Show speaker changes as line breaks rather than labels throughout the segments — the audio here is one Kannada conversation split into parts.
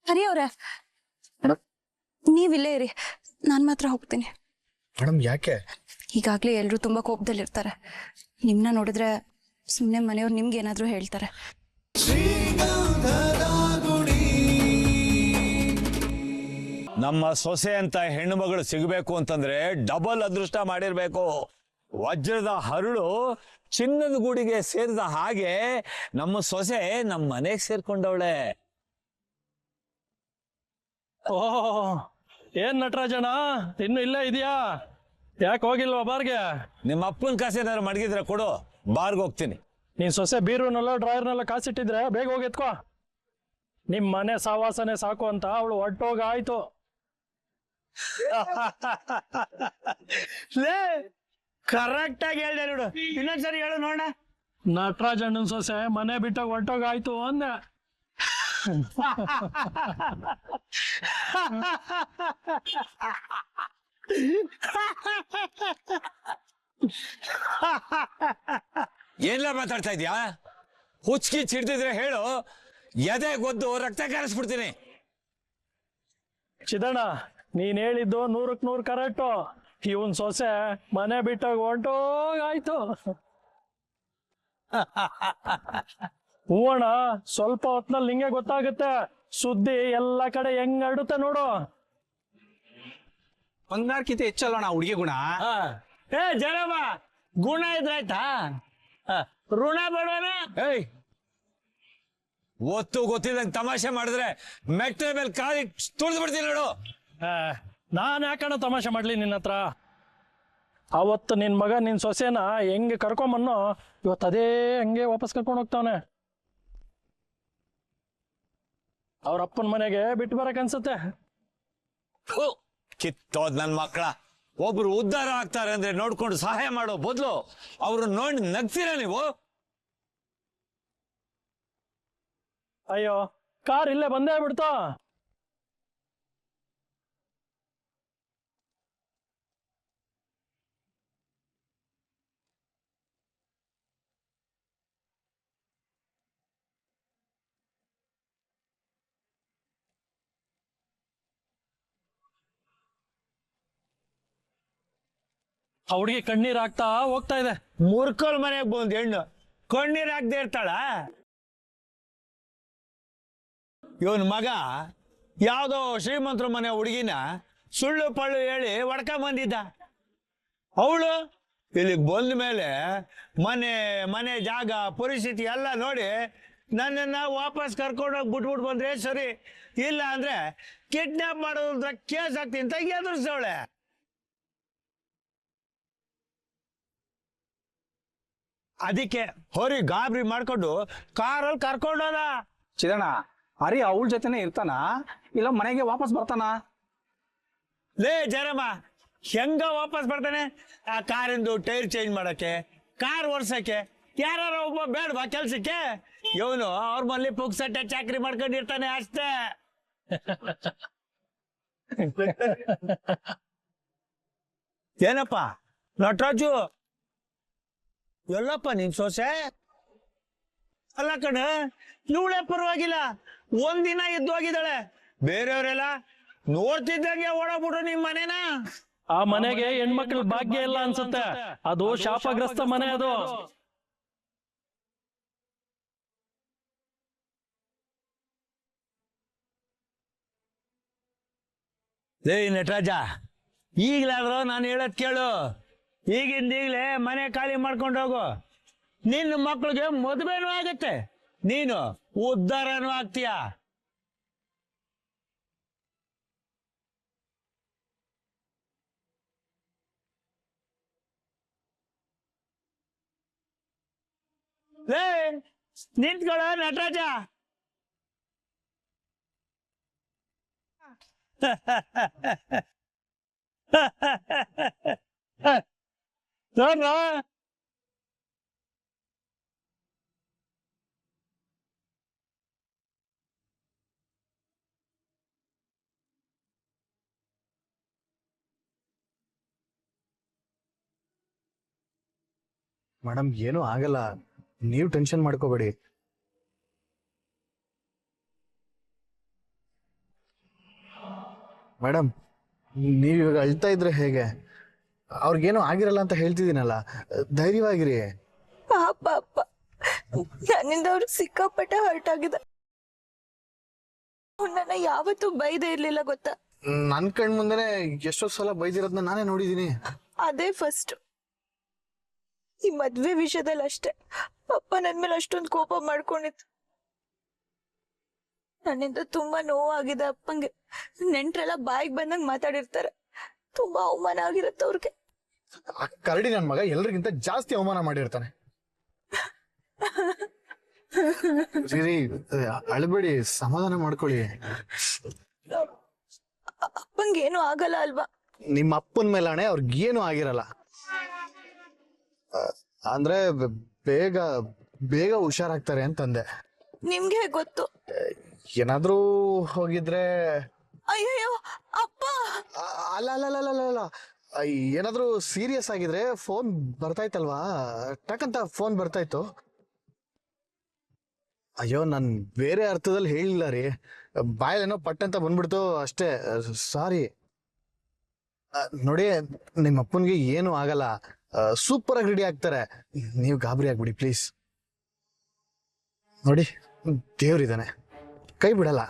ಹರಿ ಅವ್ರೆ, ನೀವಿಲ್ಲೇ ಇರಿ, ನಾನ್ ಮಾತ್ರ ಹೋಗ್ತೀನಿ.
ಮೇಡಮ್ ಯಾಕೆ?
ಈಗಾಗ್ಲೇ ಎಲ್ರು ತುಂಬಾ ಕೋಪದಲ್ಲಿರ್ತಾರೆ. ನಿಮ್ನ ನೋಡಿದ್ರೆ ಸುಮ್ನೆ ಮನೆಯವ್ರು ನಿಮ್ಗೆ ಏನಾದ್ರು ಹೇಳ್ತಾರೆ.
ನಮ್ಮ ಸೊಸೆ ಅಂತ ಹೆಣ್ಣು ಮಗಳು ಸಿಗಬೇಕು ಅಂತಂದ್ರೆ ಡಬಲ್ ಅದೃಷ್ಟ ಮಾಡಿರ್ಬೇಕು. ವಜ್ರದ ಹರಳು ಚಿನ್ನದ ಗೂಡಿಗೆ ಸೇರಿದ ಹಾಗೆ ನಮ್ಮ ಸೊಸೆ ನಮ್ಮ ಮನೆಗೆ ಸೇರ್ಕೊಂಡವಳೆ.
ಓಹ್, ಏನ್ ನಟರಾಜಣ್ಣ ಇನ್ನು ಇಲ್ಲೇ ಇದೆಯಾ? ಯಾಕೆ ಹೋಗಿಲ್ವಾ ಬಾರ್ಗೆ?
ನಿಮ್ಮ ಅಪ್ಪನ ಕಾಸು ಏನಾದ್ರು ಮಡಗಿದ್ರೆ ಕೊಡು, ಬಾರ್ಗೆ ಹೋಗ್ತೀನಿ.
ನೀನ್ ಸೊಸೆ ಬೀರುನೆಲ್ಲ ಡ್ರಾಯರ್ನೆಲ್ಲ ಕಾಸಿಟ್ಟಿದ್ರೆ ಬೇಗ ಹೋಗಿ ಎತ್ಕೋ. ನಿಮ್ ಮನೆ ಸಾವಾಸನೆ ಸಾಕು ಅಂತ ಅವಳು ಹೊಟ್ಟೋಗಾಯ್ತು.
ಲೇ ಕರೆಕ್ಟ್ ಆಗಿ ಹೇಳ್ದೆ ನೋಡು, ಇನ್ನೊಂದ್ಸರಿ ಹೇಳು ನೋಡ.
ನಟರಾಜಣ್ಣನ ಸೊಸೆ ಮನೆ ಬಿಟ್ಟಾಗ ಹೊಟ್ಟೋಗಾಯ್ತು ಅಂದೆ.
ಏನ್ಲ ಮಾತಾಡ್ತಾ ಇದ್ಯಾ? ಹುಚ್ಕಿ ಚಿಡ್ತಿದ್ರೆ ಹೇಳು, ಎದೆ ಗೊದ್ದು ರಕ್ತ ಕಾರಿಸ್ಬಿಡ್ತೀನಿ.
ಚಿದಣ್ಣ, ನೀನ್ ಹೇಳಿದ್ದು 100ಕ್ಕೆ 100 ಕರೆಕ್ಟು. ಇವನ್ ಸೊಸೆ ಮನೆ ಬಿಟ್ಟಾಗ ಹೊಂಟೋಗಾಯ್ತು. ಹೂವಣ್ಣ, ಸ್ವಲ್ಪ ಹೊತ್ನಲ್ಲಿ ನಿಂಗೆ ಗೊತ್ತಾಗುತ್ತೆ. ಸುದ್ದಿ ಎಲ್ಲ ಕಡೆ ಹೆಂಗ್ ಹರಡುತ್ತೆ ನೋಡು.
ಬಂಗಾರಕ್ಕಿಂತ ಹೆಚ್ಚಲ್ಲೋಣ ಹುಡುಗಿ ಗುಣ. ಏ ಜರಮ್ಮ, ಗುಣ ಇದ್ರಾಯ್ತಾ, ಋಣ ಬೇಡವನ?
ಏಯ್, ಒತ್ತು ಗೊತ್ತಿಲ್ಲಂಗೆ ತಮಾಷೆ ಮಾಡಿದ್ರೆ ಮೆಟ್ಟ ಮೇಲೆ ಕಾಲಿ ತುಳಿದು ಬಿಡ್ತೀನಿ ನೋಡು.
ನಾನ್ ಯಾಕಣ್ಣ ತಮಾಷೆ ಮಾಡ್ಲಿ ನಿನ್ನ ಹತ್ರ? ಅವತ್ತು ನಿನ್ ಮಗ ನಿನ್ ಸೊಸೆನ ಹೆಂಗೆ ಕರ್ಕೊಂಬನ್ನೋ, ಇವತ್ತು ಅದೇ ಹಂಗೆ ವಾಪಸ್ ಕರ್ಕೊಂಡು ಹೋಗ್ತಾವನೆ. ಅವ್ರ ಅಪ್ಪನ ಮನೆಗೆ ಬಿಟ್ಟು ಬರಕ್ ಅನ್ಸುತ್ತೆ.
ಕಿತ್ತೋದ್ ನನ್ ಮಕ್ಕಳ. ಒಬ್ರು ಉದ್ಧಾರ ಆಗ್ತಾರೆ ಅಂದ್ರೆ ನೋಡ್ಕೊಂಡು ಸಹಾಯ ಮಾಡೋ ಬದಲು ಅವ್ರು ನೋಡಿ ನಗ್ತೀರಾ ನೀವು?
ಅಯ್ಯೋ, ಕಾರ್ ಇಲ್ಲೇ ಬಂದೇ ಬಿಡ್ತಾ. ಆ ಹುಡುಗಿ ಕಣ್ಣೀರ್ ಹಾಕ್ತಾ ಹೋಗ್ತಾ ಇದೆ.
ಮುರ್ಕೋಲ್ ಮನೆಗೆ ಬಂದ್ ಹೆಣ್ಣು ಕಣ್ಣೀರ್ ಹಾಕ್ದೇ ಇರ್ತಾಳ? ಇವನ್ ಮಗ ಯಾವ್ದೋ ಶ್ರೀಮಂತರ ಮನೆ ಹುಡುಗಿನ ಸುಳ್ಳು ಪಳ್ಳು ಹೇಳಿ ಹೊಡ್ಕ ಬಂದಿದ್ದ. ಅವಳು ಇಲ್ಲಿಗೆ ಬಂದ ಮೇಲೆ ಮನೆ ಜಾಗ ಪರಿಸ್ಥಿತಿ ಎಲ್ಲ ನೋಡಿ ನನ್ನನ್ನ ವಾಪಸ್ ಕರ್ಕೊಂಡೋಗಿ ಬಿಟ್ಬಿಟ್ಟು ಬಂದ್ರೆ ಸರಿ, ಇಲ್ಲ ಅಂದ್ರೆ ಕಿಡ್ನಾಪ್ ಮಾಡೋದ್ರ ಕೇಸ್ ಆಗ್ತೀನಿ ಅಂತ ಎದುರಿಸವಳೆ. ಅದಕ್ಕೆ ಹೊರಿ ಗಾಬರಿ ಮಾಡ್ಕೊಂಡು ಕಾರಲ್ಲಿ ಕರ್ಕೊಂಡೋದ.
ಚಿದಣ್ಣ, ಹರಿ ಅವಳ ಜೊತೆನೆ ಇರ್ತಾನ ಇಲ್ಲ ಮನೆಗೆ ವಾಪಸ್ ಬರ್ತಾನ?
ಲೇ ಜರಮ್ಮ, ಹೆಂಗ ವಾಪಸ್ ಬರ್ತಾನೆ? ಆ ಕಾರಿಂದು ಟೈರ್ ಚೇಂಜ್ ಮಾಡಕ್ಕೆ, ಕಾರ್ ಓಡ್ಸಕ್ಕೆ ಯಾರು ಒಬ್ಬ ಬೇಡವಾ ಕೆಲ್ಸಕ್ಕೆ? ಇವನು ಅವ್ರ ಮನೇಲಿ ಪುಕ್ಸಟ್ಟೆ ಚಾಕ್ರಿ ಮಾಡ್ಕೊಂಡಿರ್ತಾನೆ ಅಷ್ಟೇ. ಏನಪ್ಪ ನಟರಾಜು, ಎಲ್ಲಪ್ಪ ನಿನ್ ಸೊಸೆ? ಅಲ್ಲ ಕಣ, ಇವಳೇ ಪರವಾಗಿಲ್ಲ, ಒಂದಿನ ಇದ್ದೋಗಿದ್ದಾಳೆ. ಬೇರೆಯವರೆಲ್ಲ ನೋಡ್ತಿದ್ದಂಗೆ ಓಡೋಗ್ಬಿಟ್ರು ನಿಮ್ ಮನೆನ.
ಆ ಮನೆಗೆ ಹೆಣ್ಮಕ್ಳ ಭಾಗ್ಯ ಇಲ್ಲ ಅನ್ಸುತ್ತೆ. ಅದು ಶಾಪಗ್ರಸ್ತ ಮನೆ ಅದು.
ಲೇ ನಟರಾಜ, ಈಗ್ಲಾದ್ರೂ ನಾನು ಹೇಳೋದ್ ಕೇಳು. ಈಗಿಂದೀಗ್ಲೇ ಮನೆ ಖಾಲಿ ಮಾಡ್ಕೊಂಡು ಹೋಗು. ನಿನ್ನ ಮಕ್ಳಿಗೆ ಮದುವೆನೂ ಆಗತ್ತೆ, ನೀನು ಉದ್ಧಾರನೂ ಆಗ್ತೀಯ. ಲೇ ನಿಂತ್ಕೊಳ್ಳ ನಟರಾಜ. ನೋಡ್ರ,
ಮೇಡಮ್ ಏನೂ ಆಗಲ್ಲ, ನೀವು ಟೆನ್ಷನ್ ಮಾಡ್ಕೋಬೇಡಿ. ಮೇಡಮ್, ನೀವು ಇವಾಗ ಅಳ್ತಾ ಇದ್ರೆ ಹೇಗೆ? ಅವ್ರಿಗೇನು ಆಗಿರಲ್ಲ ಅಂತ ಹೇಳ್ತಿದ್ದೀನಲ್ಲ, ಧೈರ್ಯವಾಗಿರಿ.
ಪಾಪ ಅಪ್ಪ, ನನ್ನಿಂದ ಅವ್ರಿಗೆ ಸಿಕ್ಕಾಪಟ್ಟೆ ಹರ್ಟ್ ಆಗಿದೆ. ನನ್ನ ಯಾವತ್ತೂ ಬೈದೇ ಇರ್ಲಿಲ್ಲ ಗೊತ್ತಾ?
ನನ್ನ ಕಣ್ ಮುಂದೆನೆ ಎಷ್ಟೋ ಸಲ ಬೈದಿರೋದನ್ನ ನಾನೇ ನೋಡಿದ್ದೀನಿ.
ಅದೇ ಫಸ್ಟ್. ಈ ಮದ್ವೆ ವಿಷಯದಲ್ಲಿ ಅಷ್ಟೇ ಅಪ್ಪ ನನ್ ಮೇಲೆ ಅಷ್ಟೊಂದು ಕೋಪ ಮಾಡ್ಕೊಂಡಿತ್ತು. ನನ್ನಿಂದ ತುಂಬಾ ನೋವಾಗಿದೆ ಅಪ್ಪಂಗೆ. ನೆಂಟ್ರೆಲ್ಲ ಬಾಯಿಗೆ ಬಂದಂಗ್ ಮಾತಾಡಿರ್ತಾರೆ. ತುಂಬಾ ಅವಮಾನ ಆಗಿರುತ್ತೆ ಅವ್ರಿಗೆ.
ಆ ಕರಡಿ ನನ್ನ ಮಗ ಎಲ್ರಿಗಿಂತ ಜಾಸ್ತಿ ಅವಮಾನ ಮಾಡಿರ್ತಾನೆ. ರೀ, ಅಳ್ಬೇಡಿ, ಸಮಾಧಾನ ಮಾಡ್ಕೊಳ್ಳಿ.
ಅಪ್ಪಂಗೆ ಏನು ಆಗಲ್ಲ ಅಲ್ವಾ?
ನಿಮ್ಮ ಅಪ್ಪನ ಮೇಲಾಣೆ ಅವ್ರಿಗೇನು ಆಗಿರಲ್ಲ. ಅಂದ್ರೆ ಬೇಗ ಬೇಗ ಹುಷಾರಾಗ್ತಾರೆ ಅಂತಂದೆ.
ನಿಮ್ಗೆ ಗೊತ್ತು?
ಏನಾದ್ರೂ ಹೋಗಿದ್ರೆ
ಅಯ್ಯಯ್ಯೋ ಅಪ್ಪ.
ಅಲ್ಲ ಅಲ್ಲ ಅಲ್ಲ ಅಲ್ಲ ಅಲ್ಲ, ಏನಾದ್ರೂ ಸೀರಿಯಸ್ ಆಗಿದ್ರೆ ಫೋನ್ ಬರ್ತಾಯ್ತಲ್ವಾ, ಟಕಂತ ಫೋನ್ ಬರ್ತಾಯ್ತು. ಅಯ್ಯೋ, ನಾನು ಬೇರೆ ಅರ್ಥದಲ್ಲಿ ಹೇಳಿಲ್ಲ ರೀ, ಬಾಯಲ್ಲೇನೋ ಪಟ್ಟಂತ ಬಂದ್ಬಿಡ್ತು ಅಷ್ಟೇ, ಸಾರಿ. ನೋಡಿ, ನಿಮ್ಮ ಅಪ್ಪನಿಗೆ ಏನು ಆಗಲ್ಲ, ಸೂಪರ್ ಆಗಿ ರೆಡಿ ಆಗ್ತಾರೆ. ನೀವು ಗಾಬರಿ ಆಗ್ಬಿಡಿ ಪ್ಲೀಸ್. ನೋಡಿ, ದೇವ್ರಿದ್ದಾನೆ, ಕೈ ಬಿಡಲ್ಲ.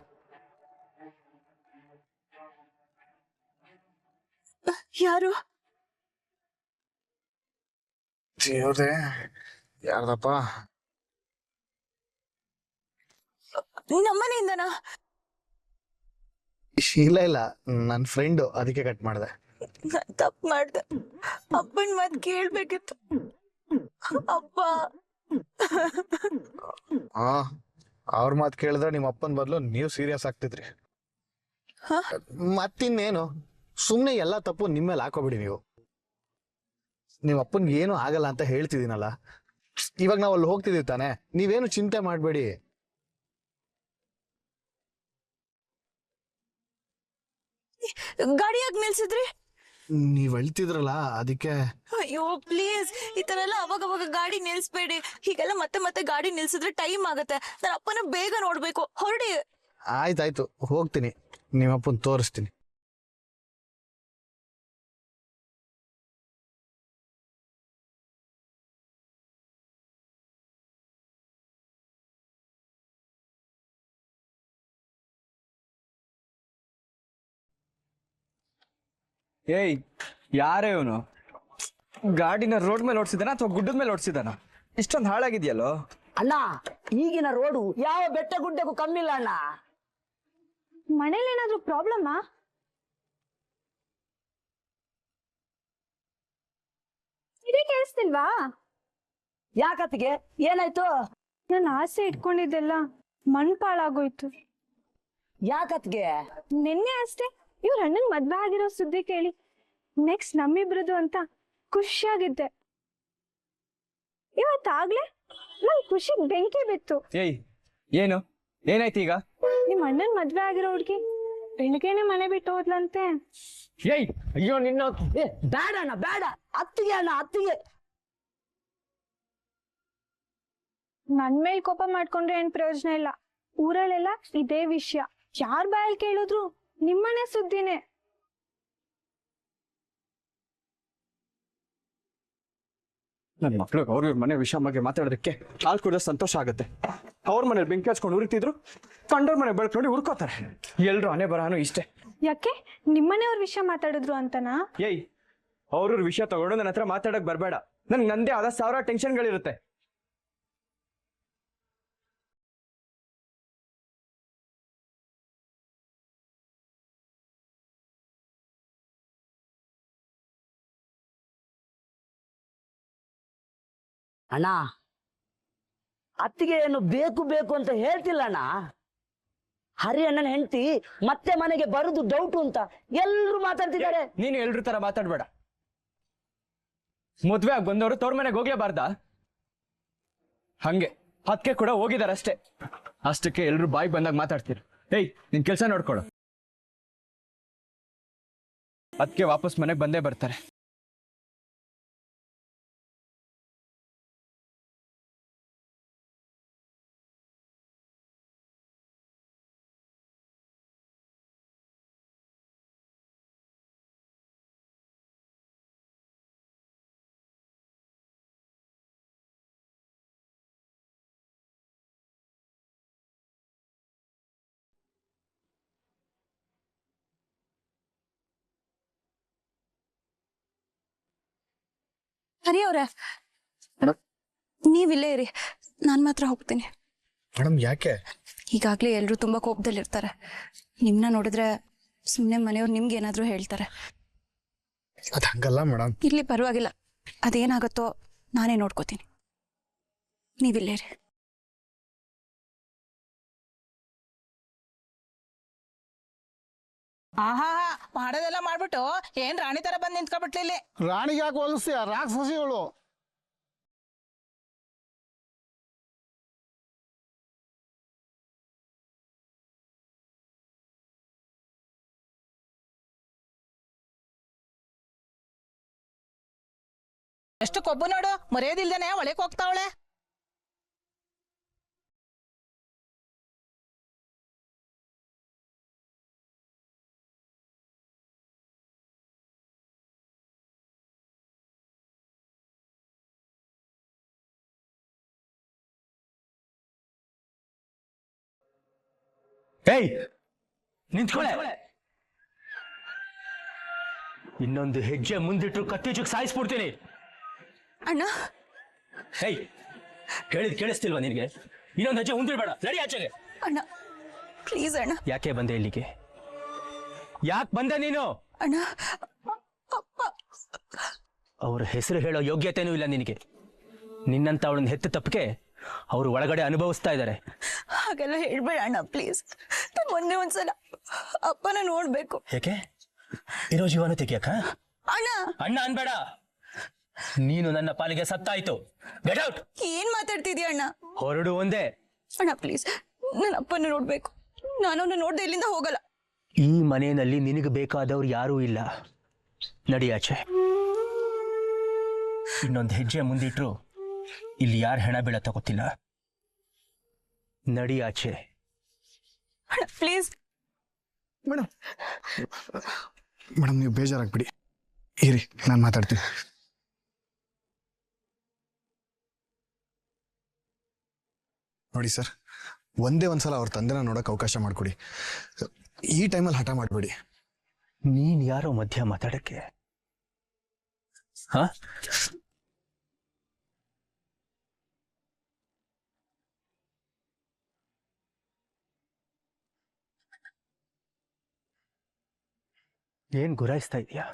ಯಾರು?
ದೇವ್ರೇ, ಯಾರ್ದಪ್ಪ?
ನಮ್ಮನೆಯಿಂದನಾ?
ಇಲ್ಲ ಇಲ್ಲ, ನನ್ನ ಫ್ರೆಂಡು, ಅದಕ್ಕೆ ಕಟ್ ಮಾಡಿದೆ.
ತಪ್ಪು ಮಾಡ್ದೆ. ಅಪ್ಪನ್ ಮಾತ್ ಕೇಳ್ಬೇಕಿತ್ತು. ಅಪ್ಪ.
ಹಾ, ಅವ್ರ ಮಾತು ಕೇಳಿದ್ರೆ ನಿಮ್ಮ ಅಪ್ಪನ ಬದಲು ನೀವು ಸೀರಿಯಸ್ ಆಗ್ತಿದ್ರಿ. ಮತ್ತಿನ್ನೇನು, ಸುಮ್ಮನೆ ಎಲ್ಲ ತಪ್ಪು ನಿಮ್ಮ ಮೇಲೆ ಹಾಕೋಬಿಡಿ ನೀವು. ನಿಮ್ಮ ಅಪ್ಪನ್ಗೆ ಏನು ಆಗಲ್ಲ ಅಂತ ಹೇಳ್ತಿದ್ದೀನಲ್ಲ, ಇವಾಗ ನಾವು ಅಲ್ಲಿ ಹೋಗ್ತಿದೀವಿ ತಾನೆ, ನೀವೇನು ಚಿಂತೆ ಮಾಡಬೇಡಿ.
ಗಾಡಿಯಾಗ ನಿಲ್ಸಿದ್ರಿ?
ನೀವ್ ಅಳ್ತಿದ್ರಲ್ಲ ಅದಕ್ಕೆ.
ಅಯ್ಯೋ ಪ್ಲೀಸ್, ಈ ತರ ಎಲ್ಲ ಅವಾಗ ಗಾಡಿ ನಿಲ್ಸ್ಬೇಡಿ. ಹೀಗೆಲ್ಲ ಮತ್ತೆ ಮತ್ತೆ ಗಾಡಿ ನಿಲ್ಸಿದ್ರೆ ಟೈಮ್ ಆಗತ್ತೆ. ನನ್ನ ಅಪ್ಪನ ಬೇಗ ನೋಡ್ಬೇಕು, ಹೊರಡಿ.
ಆಯ್ತಾಯ್ತು, ಹೋಗ್ತೀನಿ, ನಿಮ್ಮ ಅಪ್ಪನ್ ತೋರಿಸ್ತೀನಿ.
ಏಯ್, ಯಾರೇ ಇವನು? ಗಾಡಿನ ರೋಡ್ ಮೇಲೆ ಓಡಿಸಿದಾನ ಅಥವಾ ಗುಡ್ಡದ ಮೇಲೆ ಓಡಿಸಿದಾನ? ಇಷ್ಟೊಂದು ಹಾಳಾಗಿದೆಯಲ್ಲೋ
ಅಣ್ಣ. ಈಗಿನ ರೋಡು ಯಾವ ಬೆಟ್ಟ ಗುಡ್ಡಕ್ಕೂ ಕಮ್ಮಿ ಇಲ್ಲ ಅಣ್ಣ.
ಮನೇಲಿ ಏನಾದ್ರೂ ಪ್ರಾಬ್ಲಮ್ಮಾ? ಇದೇ ಕೇಳಿಸ್ತಿಲ್ವಾ?
ಯಾಕತ್ತಿಗೆ ಏನಾಯ್ತು?
ನಾನು ಆಸೆ ಇಟ್ಕೊಂಡಿದ್ದೆಲ್ಲ ಮಣ್ಪಾಳಾಗೋಯ್ತು.
ಯಾಕತ್ಗೆ?
ನಿನ್ನೆ ಅಷ್ಟೇ ಇವ್ರ ಅಣ್ಣಂಗ್ ಮದ್ವೆ ಆಗಿರೋ ಸುದ್ದಿ ಕೇಳಿ ನೆಕ್ಸ್ಟ್ ನಮ್ಮಿಬ್ರದು ಅಂತ ಖುಷಿಯಾಗಿದ್ದೆ. ಇವತ್ತಾಗ್ಲೇ ನನ್ ಖುಷಿ ಬೆಂಕಿ ಬಿತ್ತು.
ಏಯ್, ಏನು ಏನಾಯ್ತು ಈಗ?
ನಿಮ್ ಅಣ್ಣನ್ ಮದ್ವೆ ಆಗಿರೋ ಹುಡ್ಗಿ ಬೆಳಗ್ಗೆನೆ ಮನೆ ಬಿಟ್ಟು ಹೋದ್ಲಂತೆ.
ಏಯ್, ಅಯ್ಯೋ ನಿನ್ನ.
ಏ ಬೇಡ ಅಣ್ಣ, ಬೇಡ. ಅತ್ತಿಗೆ ಅಣ್ಣ, ಅತ್ತಿಗೆ.
ನನ್ ಮೇಲ್ ಕೋಪ ಮಾಡ್ಕೊಂಡ್ರೆ ಏನ್ ಪ್ರಯೋಜನ ಇಲ್ಲ. ಊರಲ್ಲೆಲ್ಲ ಇದೇ ವಿಷಯ. ಯಾರ್ ಬಾಯಲ್ಲಿ ಕೇಳಿದ್ರು ನಿಮ್ಮನೆ ಸುದ್ದಿನೇ.
ನನ್ನ ಮಕ್ಳಿಗೆ ಅವ್ರ ಮನೆ ವಿಷಯ ಬಗ್ಗೆ ಮಾತಾಡೋದಕ್ಕೆ ಹಾಲು ಕುಡಿದ್ರೆ ಸಂತೋಷ ಆಗುತ್ತೆ. ಅವ್ರ ಮನೇಲಿ ಬೆಂಕಿ ಹಚ್ಕೊಂಡು ಉರಿತಿದ್ರು, ಕಂಡೋರ್ ಮನೆ ಬೆಳಕು ನೋಡಿ ಹುರ್ಕೋತಾರೆ. ಎಲ್ರು ಹಣೆ ಬರಹಾನು ಇಷ್ಟೇ.
ಯಾಕೆ ನಿಮ್ಮನೆಯವ್ರ ವಿಷಯ ಮಾತಾಡಿದ್ರು ಅಂತನಾ?
ಏಯ್, ಅವ್ರ ವಿಷಯ ತಗೊಂಡು ನನ್ನ ಹತ್ರ ಮಾತಾಡಕ್ ಬರ್ಬೇಡ. ನನ್ಗೆ ನಂದೇ ಆದ 1000 ಟೆನ್ಷನ್ಗಳಿರುತ್ತೆ.
ಅಣ್ಣ, ಅತ್ತಿಗೆ ಏನು ಬೇಕು ಬೇಕು ಅಂತ ಹೇಳ್ತಿಲ್ಲ ಅಣ್ಣ. ಹರಿ ಅಣ್ಣನ ಹೆಂಡತಿ ಮತ್ತೆ ಮನೆಗೆ ಬರುದು ಡೌಟು ಅಂತ ಎಲ್ರು ಮಾತಾಡ್ತಿದ್ದಾರೆ.
ನೀನು ಎಲ್ರ ತರ ಮಾತಾಡ್ಬೇಡ. ಮದ್ವೆ ಆಗಿ ಬಂದವರು ತವ್ರ ಮನೆಗೆ ಹೋಗ್ಲೇಬಾರ್ದ? ಹಂಗೆ ಅದಕ್ಕೆ ಕೂಡ ಹೋಗಿದಾರೆ ಅಷ್ಟೇ. ಅಷ್ಟಕ್ಕೆ ಎಲ್ರು ಬಾಯಿ ಬಂದಾಗ ಮಾತಾಡ್ತೀರಿ. ಏಯ್, ನಿನ್ ಕೆಲ್ಸ ನೋಡ್ಕೊಳು. ಅದಕ್ಕೆ ವಾಪಸ್ ಮನೆಗೆ ಬಂದೇ ಬರ್ತಾರೆ.
ಹರಿ ಅವ್ರೆ,
ಮೇಡಮ್.
ನೀವಿಲ್ಲೇ ಇರಿ, ನಾನ್ ಮಾತ್ರ ಹೋಗ್ತೀನಿ.
ಮೇಡಮ್ ಯಾಕೆ?
ಈಗಾಗ್ಲೇ ಎಲ್ರು ತುಂಬಾ ಕೋಪದಲ್ಲಿರ್ತಾರೆ. ನಿಮ್ನ ನೋಡಿದ್ರೆ ಸುಮ್ನೆ ಮನೆಯವ್ರು ನಿಮ್ಗೆ ಏನಾದ್ರೂ ಹೇಳ್ತಾರೆ.
ಅದು ಹಂಗಲ್ಲ ಮೇಡಮ್.
ಇರ್ಲಿ, ಪರವಾಗಿಲ್ಲ. ಅದೇನಾಗತ್ತೋ ನಾನೇ ನೋಡ್ಕೋತೀನಿ. ನೀವಿಲ್ಲೇ ಇರಿ.
ಆಹಾ, ಮಾಡೋದೆಲ್ಲ ಮಾಡ್ಬಿಟ್ಟು ಏನ್ ರಾಣಿ ತರ ಬಂದ್ ನಿಂತ್ಕೊಬಿಟ್ಲಿ.
ರಾಣಿಗೆ ಯಾಕೆ ಹೋಲಿಸ್ತೀಯ? ರಾಕ್ಷಸಿಗಳು.
ಎಷ್ಟು ಕೊಬ್ಬು ನೋಡು, ಮರ್ಯಾದಿಲ್ದೇನೆ ಒಳಕ್ ಹೋಗ್ತಾವಳೆ.
ಏಯ್, ನಿಂತ್ಕೊಳೆ. ಇನ್ನೊಂದು ಹೆಜ್ಜೆ ಮುಂದಿಟ್ರು ಕತ್ತಿ ಚುಕ್ ಸಾಯಿಸ್ಬಿಡ್ತೀನಿ.
ಅಣ್ಣ,
ಹೇಯ್, ಕೇಳಿಸ್ತಿಲ್ವಾ ನಿನಗೆ? ಇನ್ನೊಂದು ಹೆಜ್ಜೆ ಮುಂದಿಡ್ಬೇಡ, ನಡಿ ಆಚೆಗೆ.
ಅಣ್ಣ ಪ್ಲೀಸ್ ಅಣ್ಣ.
ಯಾಕೆ ಬಂದೆ ಇಲ್ಲಿಗೆ? ಯಾಕೆ ಬಂದೆ ನೀನು?
ಅಣ್ಣ, ಅಪ್ಪ.
ಅವ್ರ ಹೆಸರು ಹೇಳೋ ಯೋಗ್ಯತೆನೂ ಇಲ್ಲ ನಿನಗೆ. ನಿನ್ನಂತ ಅವಳನ್ನ ಹೆತ್ತ ತಪ್ಪಿಗೆ ಅವರು ಒಳಗಡೆ ಅನುಭವಿಸ್ತಾ ಇದ್ದಾರೆ.
ಹಾಗೆಲ್ಲ ಹೇಳ್ಬೇಡ ಅಣ್ಣ ಪ್ಲೀಸ್. ಮೊನ್ನೆ ಒಂದ್ಸಲ ಅಪ್ಪನ ನೋಡ್ಬೇಕು.
ಯಾಕೆ? ಇರೋ ಜೀವನ ತೆಗಿಯಕ?
ಅಣ್ಣ
ಅಣ್ಣ ಅನ್ಬೇಡ. ನೀನು ನನ್ನ ಪಾಲಿಗೆ ಸತ್ತಾಯ್ತು. Get out.
ಏನ್ ಮಾತಾಡ್ತಿದ್ಯಾ ಅಣ್ಣ?
ಹೊರಡು ಒಂದೇ.
ಅಣ್ಣ ಪ್ಲೀಸ್, ನನ್ನ ಅಪ್ಪನ ನೋಡ್ಬೇಕು. ನಾನು ಅವನ್ನ ನೋಡ್ದೆ ಇಲ್ಲಿಂದ ಹೋಗಲ್ಲ.
ಈ ಮನೆಯಲ್ಲಿ ನಿನಗೆ ಬೇಕಾದವ್ರು ಯಾರೂ ಇಲ್ಲ. ನಡಿಯಾಚೆ. ಇನ್ನೊಂದು ಹೆಜ್ಜೆ ಮುಂದಿಟ್ರು ಇಲ್ಲಿ ಯಾರು ಹೆಣ ಬೀಳತ್ತ ಗೊತ್ತಿಲ್ಲ. ನಡಿಯಾಚೆ.
ಅಣ್ಣ ಪ್ಲೀಸ್.
ಮೇಡಮ್ ಮೇಡಮ್, ನೀವು ಬೇಜಾರಾಗ್ಬಿಡಿ. ಇರಿ, ನಾನು ಮಾತಾಡ್ತೀನಿ. ನೋಡಿ ಸರ್, ಒಂದೇ ಒಂದ್ಸಲ ಅವ್ರ ತಂದೆನ ನೋಡಕ್ ಅವಕಾಶ ಮಾಡಿಕೊಡಿ. ಈ ಟೈಮಲ್ಲಿ ಹಠ ಮಾಡಬೇಡಿ.
ನೀನ್ ಯಾರೋ ಮಧ್ಯ ಮಾತಾಡಕ್ಕೆ? ಹ? ಏನ್ ಗುರಾಯಿಸ್ತಾ ಇದೀಯಾ?